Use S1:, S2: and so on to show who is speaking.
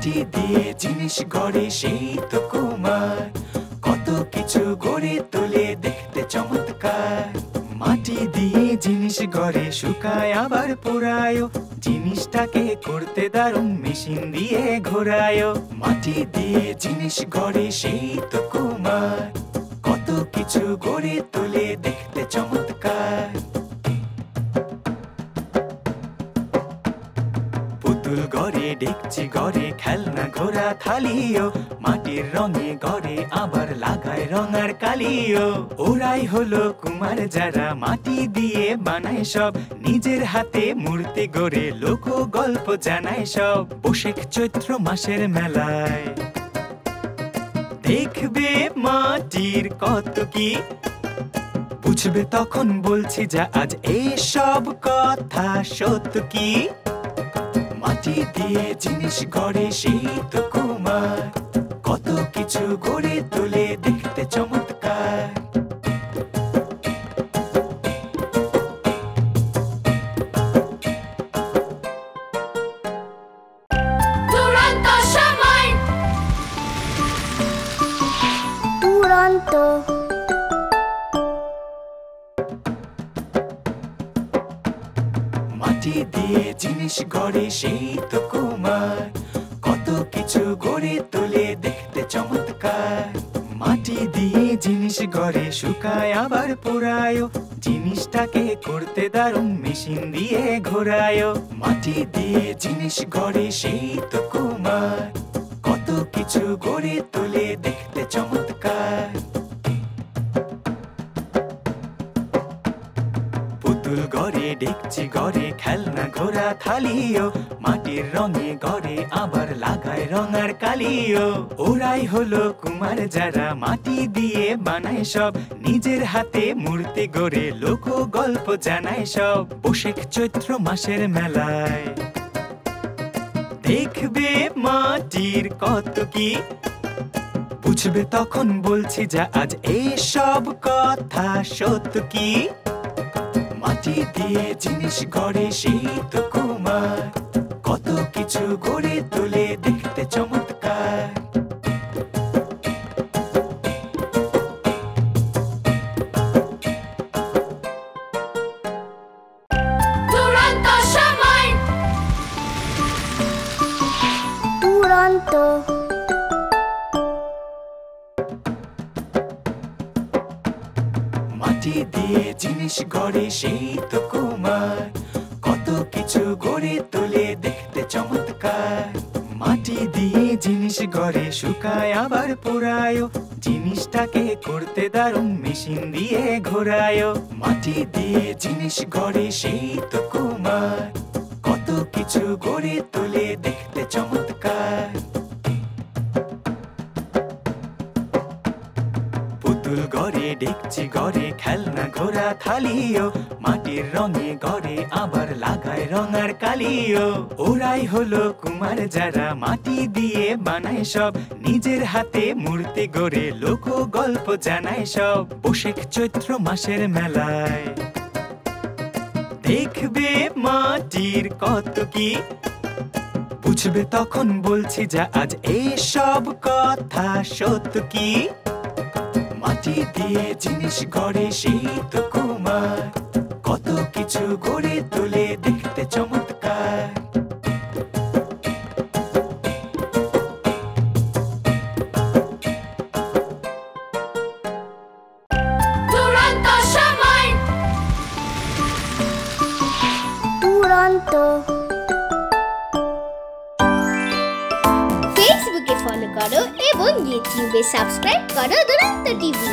S1: মাটি দিয়ে জিনিস গড়ে সেই তো কুমার, কত কিছু গড়ে তোলে দেখতে চমৎকার। মাটি দিয়ে জিনিস গড়ে শুকায় আবার পোড়ায়, জিনিসটাকে করতে দারুণ মেশিন দিয়ে ঘোরায়। মাটি দিয়ে জিনিস গড়ে সেই তো কুমার, কত কিছু গড়ে তোলে দেখতে চমৎকার। পুতুল গড়ে, ডেকচি গড়ে, খেলনা ঘোড়া থালিও, মাটির রঙে গড়ে আবার লাগায় রঙার কালিও। ওরাই হলো কুমার যারা মাটি দিয়ে বানায় সব, নিজের হাতে মূর্তি গড়ে লোক গল্প জানায় সব। বৈশাখ চৈত্র মাসের মেলায় দেখবে মাটির কত কি, বুঝবে তখন বলছি যা আজ এই সব কথা সত্য কি। মাটি দিয়ে জিনিস গড়ে সেই তো কুমার, কত কিছু গড়ে তোলে দেখতে চমৎকার।
S2: দুরন্ত সময়, দুরন্ত
S1: মাটি দিয়ে জিনিস গড়ে সেই তো কুমার, কত কিছু গড়ে তোলে দেখতে চমৎকার। মাটি দিয়ে জিনিস গড়ে শুকায় আবার পোড়ায়, জিনিসটাকে করতে দারুণ মেশিন দিয়ে ঘোরায়। মাটি দিয়ে জিনিস গড়ে সেই তো কুমার, কত কিছু গড়ে তোলে দেখতে চমৎকার। পুতুল গড়ে, ডেকচি গড়ে, খেলনা ঘোড়া থালিও, মাটির রঙে গড়ে আবার লাগায় রঙার কালিও। ওরাই হলো কুমার যারা মাটি দিয়ে বানায় সব, নিজের হাতে মূর্তি গড়ে লোক গল্প জানায় সব। বৈশাখ চৈত্র মাসের মেলায় দেখবে মাটির কত কি, বুঝবে তখন বলছি যা আজ এই সব কথা সত্য কি। মাটি দিয়ে জিনিস গড়ে সেই তো কুমার, কত কিছু গড়ে তোলে দেখতে চমৎকার।
S2: দুরন্ত সময়, দুরন্ত
S1: মাটি দিয়ে জিনিস গড়ে সেই তো কুমার, কত কিছু গড়ে তোলে দেখতে চমৎকার। মাটি দিয়ে জিনিস গড়ে শুকায় আবার পোড়ায়, জিনিসটাকে করতে দারুণ মেশিন দিয়ে ঘোরায়। মাটি দিয়ে জিনিস গড়ে সেই তো কুমার, কত কিছু গড়ে তোলে দেখতে চমৎকার। পুতুল গড়ে, ডেকচি গড়ে, খেলনা ঘোড়া থালিও, মাটির রঙে গড়ে আবার লাগায় রঙার কালিও। ওরাই হলো কুমার যারা মাটি দিয়ে বানায় সব, নিজের হাতে মূর্তি গড়ে লোক গল্প জানায় সব। বৈশাখ চৈত্র মাসের মেলায় দেখবে মাটির কত কি, বুঝবে তখন বলছি যা আজ এই সব কথা সত্য কি। মাটি দিয়ে জিনিস গড়ে সেই তো কুমার, কত কিছু গড়ে তোলে দেখতে চমৎকার।
S2: দুরন্ত সময়, দুরন্ত ফেসবুকে ফলো করো এবং ইউটিউবে সাবস্ক্রাইব করো দুরন্ত টিভি।